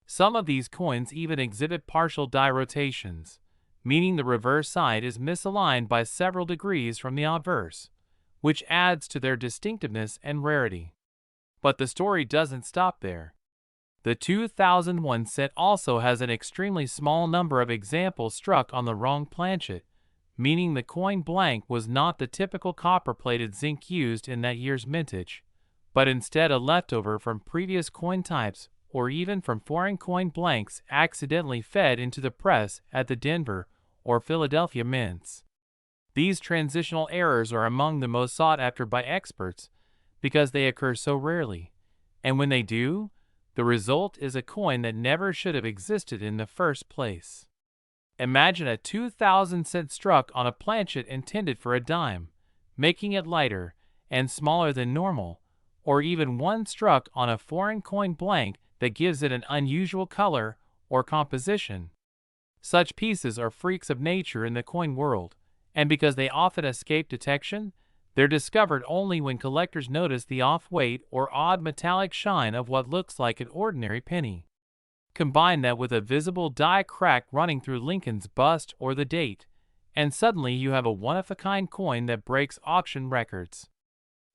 [SPEAKER 1] Some of these coins even exhibit partial die rotations, meaning the reverse side is misaligned by several degrees from the obverse, which adds to their distinctiveness and rarity. But the story doesn't stop there. The 2001 cent also has an extremely small number of examples struck on the wrong planchet, meaning the coin blank was not the typical copper-plated zinc used in that year's mintage, but instead a leftover from previous coin types or even from foreign coin blanks accidentally fed into the press at the Denver or Philadelphia mints. These transitional errors are among the most sought after by experts because they occur so rarely, and when they do, the result is a coin that never should have existed in the first place. Imagine a 2000 cent struck on a planchet intended for a dime, making it lighter and smaller than normal, or even one struck on a foreign coin blank that gives it an unusual color or composition. Such pieces are freaks of nature in the coin world, and because they often escape detection, they're discovered only when collectors notice the off-weight or odd metallic shine of what looks like an ordinary penny. Combine that with a visible die crack running through Lincoln's bust or the date, and suddenly you have a one-of-a-kind coin that breaks auction records.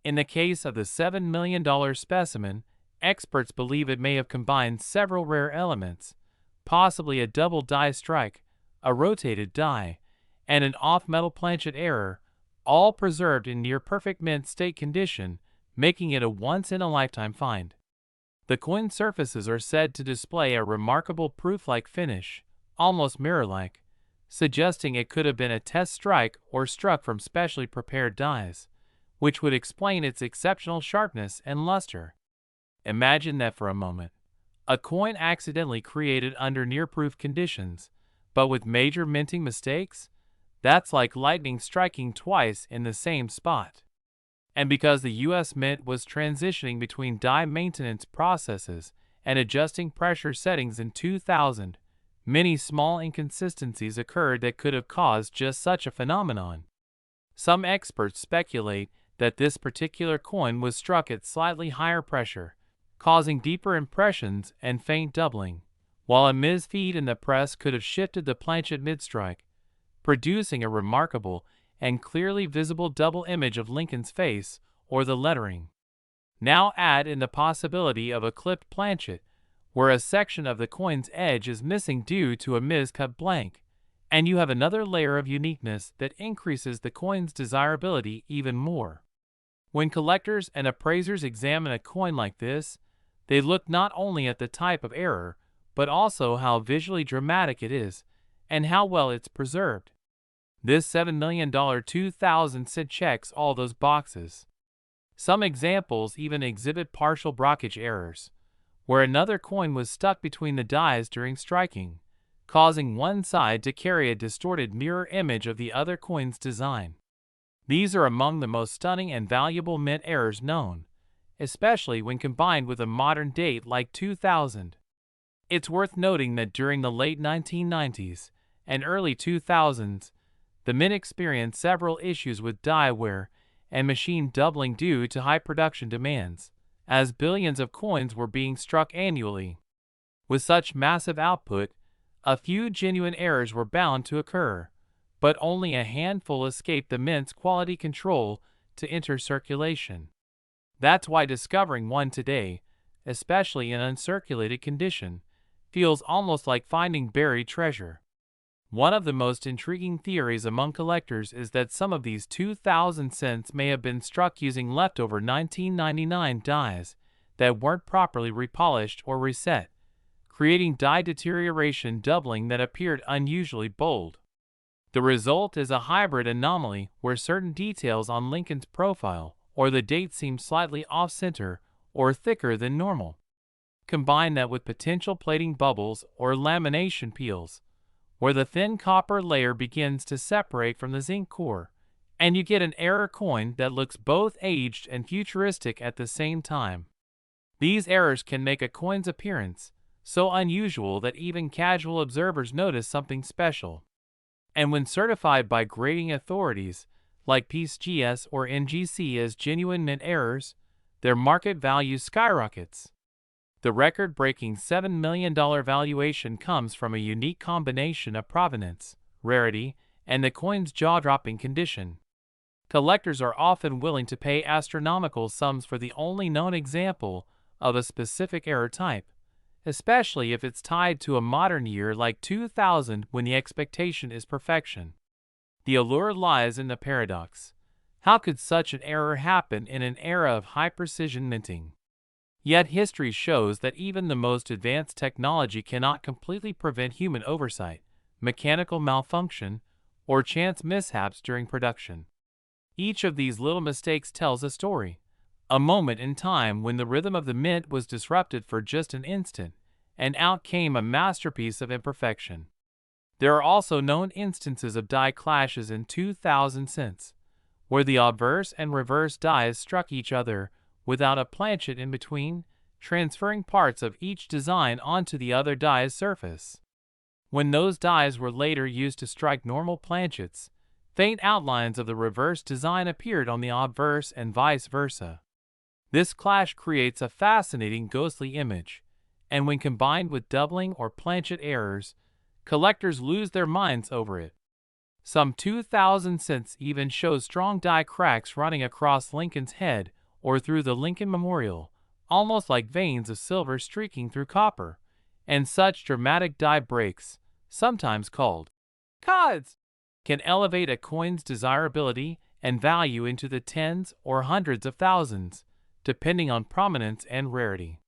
[SPEAKER 1] In the case of the $7 million specimen, experts believe it may have combined several rare elements, possibly a double die strike, a rotated die, and an off-metal planchet error, all preserved in near-perfect mint state condition, making it a once-in-a-lifetime find. The coin surfaces are said to display a remarkable proof-like finish, almost mirror-like, suggesting it could have been a test strike or struck from specially prepared dies, which would explain its exceptional sharpness and luster. Imagine that for a moment. A coin accidentally created under near-proof conditions, but with major minting mistakes? That's like lightning striking twice in the same spot. And because the U.S. Mint was transitioning between die maintenance processes and adjusting pressure settings in 2000, many small inconsistencies occurred that could have caused just such a phenomenon. Some experts speculate that this particular coin was struck at slightly higher pressure, causing deeper impressions and faint doubling, while a misfeed in the press could have shifted the planchet mid-strike, producing a remarkable and clearly visible double image of Lincoln's face or the lettering. Now add in the possibility of a clipped planchet, where a section of the coin's edge is missing due to a miscut blank, and you have another layer of uniqueness that increases the coin's desirability even more. When collectors and appraisers examine a coin like this, they look not only at the type of error, but also how visually dramatic it is, and how well it's preserved. This $7 million 2000 cent checks all those boxes. Some examples even exhibit partial blockage errors, where another coin was stuck between the dies during striking, causing one side to carry a distorted mirror image of the other coin's design. These are among the most stunning and valuable mint errors known, especially when combined with a modern date like 2000. It's worth noting that during the late 1990s and early 2000s, the mint experienced several issues with die wear and machine doubling due to high production demands, as billions of coins were being struck annually. With such massive output, a few genuine errors were bound to occur, but only a handful escaped the mint's quality control to enter circulation. That's why discovering one today, especially in uncirculated condition, feels almost like finding buried treasure. One of the most intriguing theories among collectors is that some of these 2000 cents may have been struck using leftover 1999 dies that weren't properly repolished or reset, creating die deterioration doubling that appeared unusually bold. The result is a hybrid anomaly where certain details on Lincoln's profile or the date seem slightly off-center or thicker than normal. Combine that with potential plating bubbles or lamination peels, where the thin copper layer begins to separate from the zinc core, and you get an error coin that looks both aged and futuristic at the same time. These errors can make a coin's appearance so unusual that even casual observers notice something special. And when certified by grading authorities like PCGS or NGC as genuine mint errors, their market value skyrockets. The record-breaking $7 million valuation comes from a unique combination of provenance, rarity, and the coin's jaw-dropping condition. Collectors are often willing to pay astronomical sums for the only known example of a specific error type, especially if it's tied to a modern year like 2000 when the expectation is perfection. The allure lies in the paradox. How could such an error happen in an era of high-precision minting? Yet history shows that even the most advanced technology cannot completely prevent human oversight, mechanical malfunction, or chance mishaps during production. Each of these little mistakes tells a story, a moment in time when the rhythm of the mint was disrupted for just an instant, and out came a masterpiece of imperfection. There are also known instances of die clashes in 2000 cents, where the obverse and reverse dies struck each other without a planchet in between, transferring parts of each design onto the other die's surface. When those dies were later used to strike normal planchets, faint outlines of the reverse design appeared on the obverse and vice versa. This clash creates a fascinating ghostly image, and when combined with doubling or planchet errors, collectors lose their minds over it. Some 2000 cents even show strong die cracks running across Lincoln's head or through the Lincoln Memorial, almost like veins of silver streaking through copper, and such dramatic die breaks, sometimes called cods, can elevate a coin's desirability and value into the tens or hundreds of thousands, depending on prominence and rarity.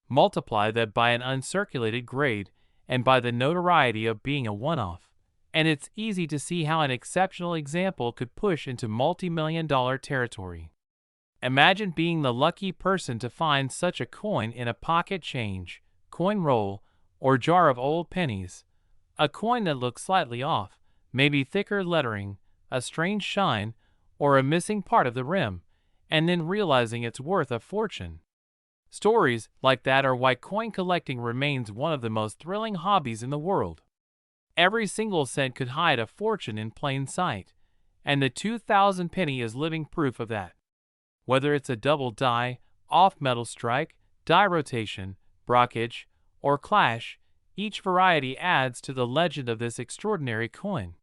[SPEAKER 1] Multiply that by an uncirculated grade and by the notoriety of being a one-off, and it's easy to see how an exceptional example could push into multi-million-dollar territory. Imagine being the lucky person to find such a coin in a pocket change, coin roll, or jar of old pennies. A coin that looks slightly off, maybe thicker lettering, a strange shine, or a missing part of the rim, and then realizing it's worth a fortune. Stories like that are why coin collecting remains one of the most thrilling hobbies in the world. Every single cent could hide a fortune in plain sight, and the 2000 penny is living proof of that. Whether it's a double die, off-metal strike, die rotation, brockage, or clash, each variety adds to the legend of this extraordinary coin.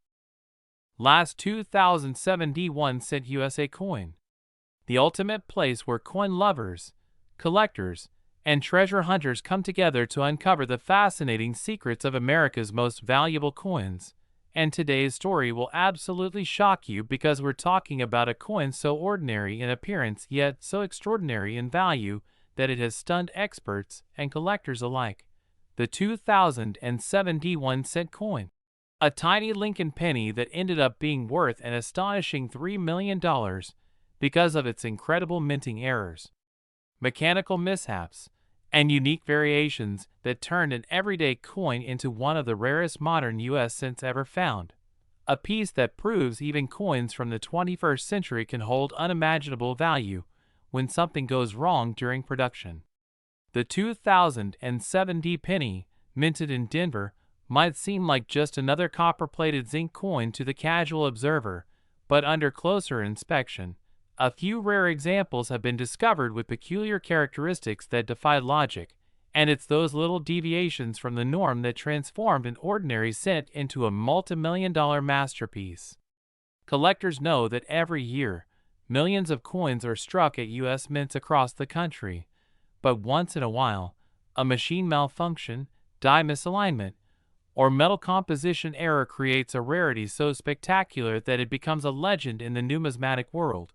[SPEAKER 1] Last 2071 cent USA coin. The ultimate place where coin lovers, collectors, and treasure hunters come together to uncover the fascinating secrets of America's most valuable coins. And today's story will absolutely shock you because we're talking about a coin so ordinary in appearance yet so extraordinary in value that it has stunned experts and collectors alike. The 2071 cent coin. A tiny Lincoln penny that ended up being worth an astonishing $3 million because of its incredible minting errors, mechanical mishaps, and unique variations that turned an everyday coin into one of the rarest modern U.S. cents ever found. A piece that proves even coins from the 21st century can hold unimaginable value when something goes wrong during production. The 2007 penny, minted in Denver, might seem like just another copper-plated zinc coin to the casual observer, but under closer inspection, a few rare examples have been discovered with peculiar characteristics that defy logic, and it's those little deviations from the norm that transformed an ordinary cent into a multi-million-dollar masterpiece. Collectors know that every year, millions of coins are struck at U.S. mints across the country, but once in a while, a machine malfunction, die misalignment, or metal composition error creates a rarity so spectacular that it becomes a legend in the numismatic world.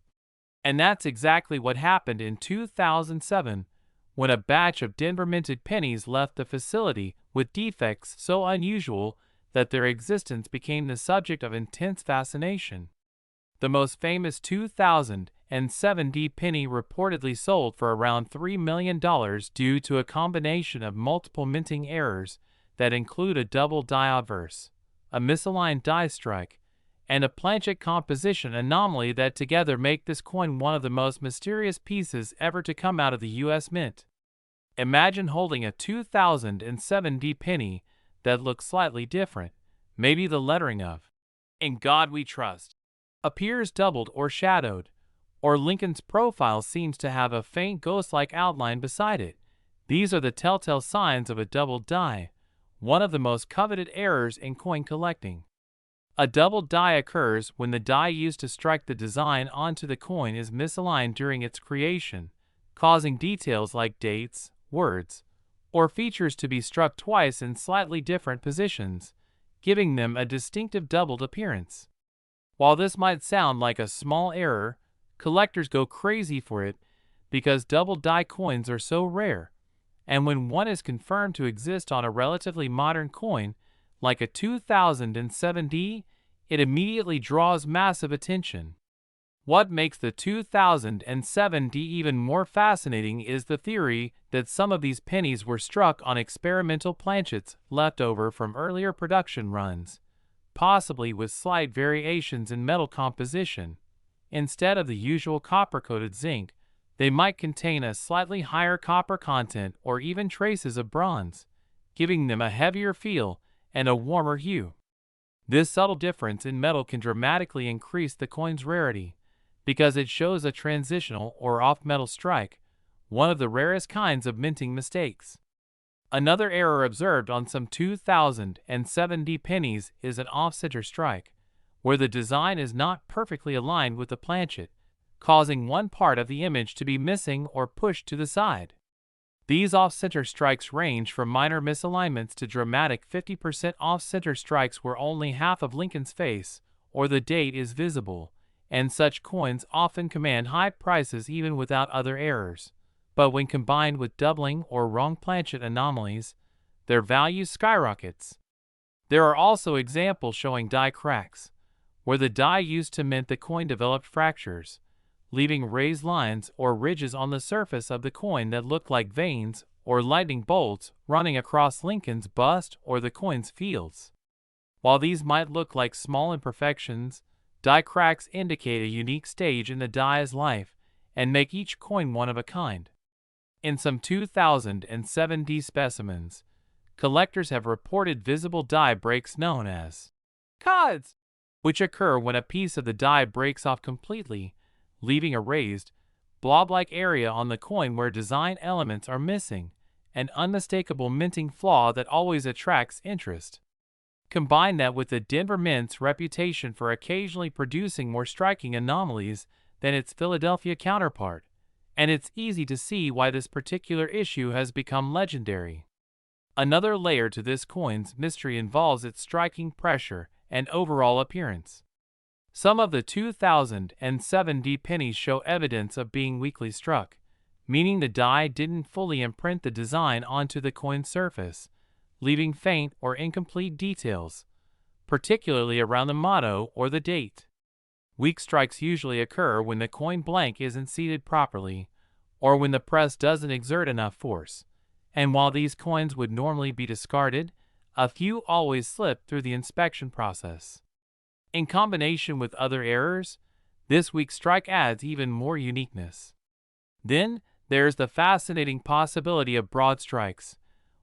[SPEAKER 1] And that's exactly what happened in 2007, when a batch of Denver minted pennies left the facility with defects so unusual that their existence became the subject of intense fascination. The most famous 2007 penny reportedly sold for around $3 million due to a combination of multiple minting errors that include a double die obverse, a misaligned die strike, and a planchet composition anomaly that together make this coin one of the most mysterious pieces ever to come out of the U.S. Mint. Imagine holding a 2007 penny that looks slightly different. Maybe the lettering of "In God We Trust" appears doubled or shadowed, or Lincoln's profile seems to have a faint ghost-like outline beside it. These are the telltale signs of a double die, one of the most coveted errors in coin collecting. A double die occurs when the die used to strike the design onto the coin is misaligned during its creation, causing details like dates, words, or features to be struck twice in slightly different positions, giving them a distinctive doubled appearance. While this might sound like a small error, collectors go crazy for it because double die coins are so rare, and when one is confirmed to exist on a relatively modern coin, like a 2007 it immediately draws massive attention. What makes the 2007 even more fascinating is the theory that some of these pennies were struck on experimental planchets left over from earlier production runs, possibly with slight variations in metal composition. Instead of the usual copper-coated zinc, they might contain a slightly higher copper content or even traces of bronze, giving them a heavier feel and a warmer hue. This subtle difference in metal can dramatically increase the coin's rarity, because it shows a transitional or off-metal strike, one of the rarest kinds of minting mistakes. Another error observed on some 2007 pennies is an off-center strike, where the design is not perfectly aligned with the planchet, causing one part of the image to be missing or pushed to the side. These off-center strikes range from minor misalignments to dramatic 50% off-center strikes where only half of Lincoln's face or the date is visible, and such coins often command high prices even without other errors. But when combined with doubling or wrong planchet anomalies, their value skyrockets. There are also examples showing die cracks, where the die used to mint the coin developed fractures, leaving raised lines or ridges on the surface of the coin that look like veins or lightning bolts running across Lincoln's bust or the coin's fields. While these might look like small imperfections, die cracks indicate a unique stage in the die's life and make each coin one of a kind. In some 2007 specimens, collectors have reported visible die breaks known as cods, which occur when a piece of the die breaks off completely, leaving a raised, blob-like area on the coin where design elements are missing, an unmistakable minting flaw that always attracts interest. Combine that with the Denver Mint's reputation for occasionally producing more striking anomalies than its Philadelphia counterpart, and it's easy to see why this particular issue has become legendary. Another layer to this coin's mystery involves its striking pressure and overall appearance. Some of the 2007 pennies show evidence of being weakly struck, meaning the die didn't fully imprint the design onto the coin's surface, leaving faint or incomplete details, particularly around the motto or the date. Weak strikes usually occur when the coin blank isn't seated properly, or when the press doesn't exert enough force, And while these coins would normally be discarded, a few always slip through the inspection process. In combination with other errors, this week's strike adds even more uniqueness. Then, there's the fascinating possibility of broad strikes,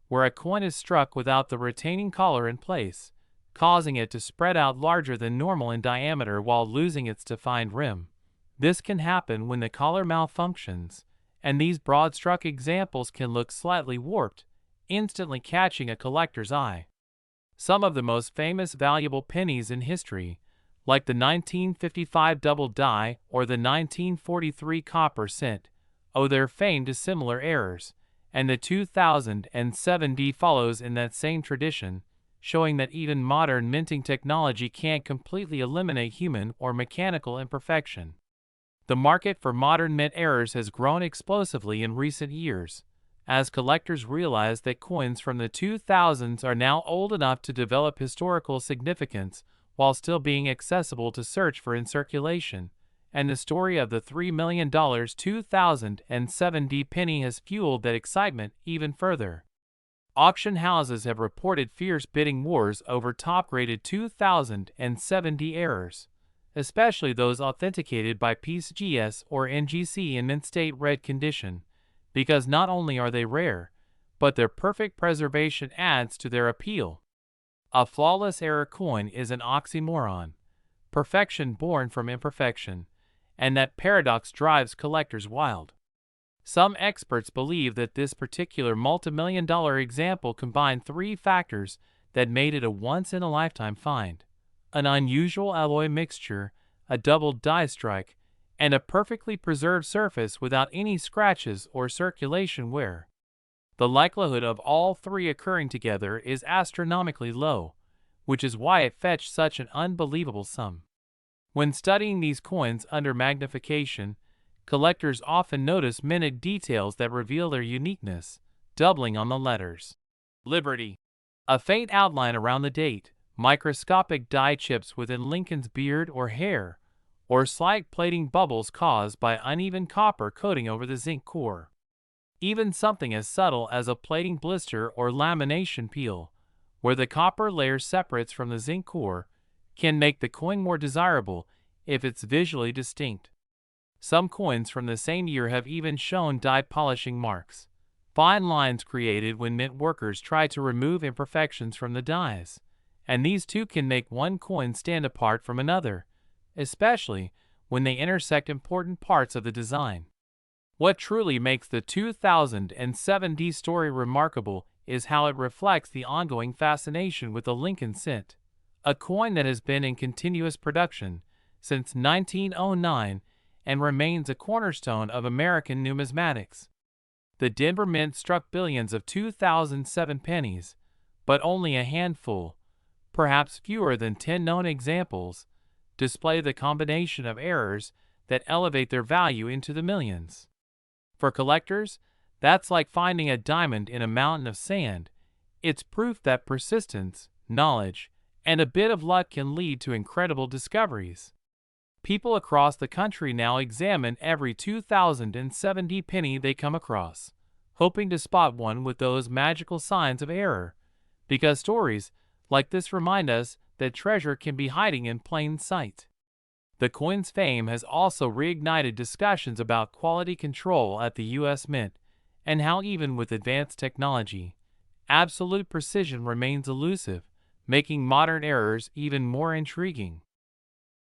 [SPEAKER 1] where a coin is struck without the retaining collar in place, causing it to spread out larger than normal in diameter while losing its defined rim. This can happen when the collar malfunctions, and these broad struck examples can look slightly warped, instantly catching a collector's eye. Some of the most famous valuable pennies in history, like the 1955 double die or the 1943 copper cent, owe their fame to similar errors, and the 2007 D follows in that same tradition, showing that even modern minting technology can't completely eliminate human or mechanical imperfection. The market for modern mint errors has grown explosively in recent years, as collectors realize that coins from the 2000s are now old enough to develop historical significance while still being accessible to search for in circulation, and the story of the $3 million 2007 D penny has fueled that excitement even further. Auction houses have reported fierce bidding wars over top-graded 2007 D errors, especially those authenticated by PCGS or NGC in mint state red condition, because not only are they rare, but their perfect preservation adds to their appeal. A flawless error coin is an oxymoron, perfection born from imperfection, and that paradox drives collectors wild. Some experts believe that this particular multimillion-dollar example combined three factors that made it a once-in-a-lifetime find: an unusual alloy mixture, a double die strike, and a perfectly preserved surface without any scratches or circulation wear. The likelihood of all three occurring together is astronomically low, which is why it fetched such an unbelievable sum. When studying these coins under magnification, collectors often notice minute details that reveal their uniqueness, doubling on the letters. Liberty. A faint outline around the date, microscopic die chips within Lincoln's beard or hair, or slight plating bubbles caused by uneven copper coating over the zinc core. Even something as subtle as a plating blister or lamination peel, where the copper layer separates from the zinc core, can make the coin more desirable if it's visually distinct. Some coins from the same year have even shown die polishing marks, fine lines created when mint workers try to remove imperfections from the dies, and these too can make one coin stand apart from another, especially when they intersect important parts of the design. What truly makes the 2007 D story remarkable is how it reflects the ongoing fascination with the Lincoln cent, a coin that has been in continuous production since 1909 and remains a cornerstone of American numismatics. The Denver Mint struck billions of 2007 pennies, but only a handful, perhaps fewer than 10 known examples, display the combination of errors that elevate their value into the millions. For collectors, that's like finding a diamond in a mountain of sand. It's proof that persistence, knowledge, and a bit of luck can lead to incredible discoveries. People across the country now examine every 2007 D penny they come across, hoping to spot one with those magical signs of error, because stories like this remind us that treasure can be hiding in plain sight. The coin's fame has also reignited discussions about quality control at the U.S. Mint, and how even with advanced technology, absolute precision remains elusive, making modern errors even more intriguing.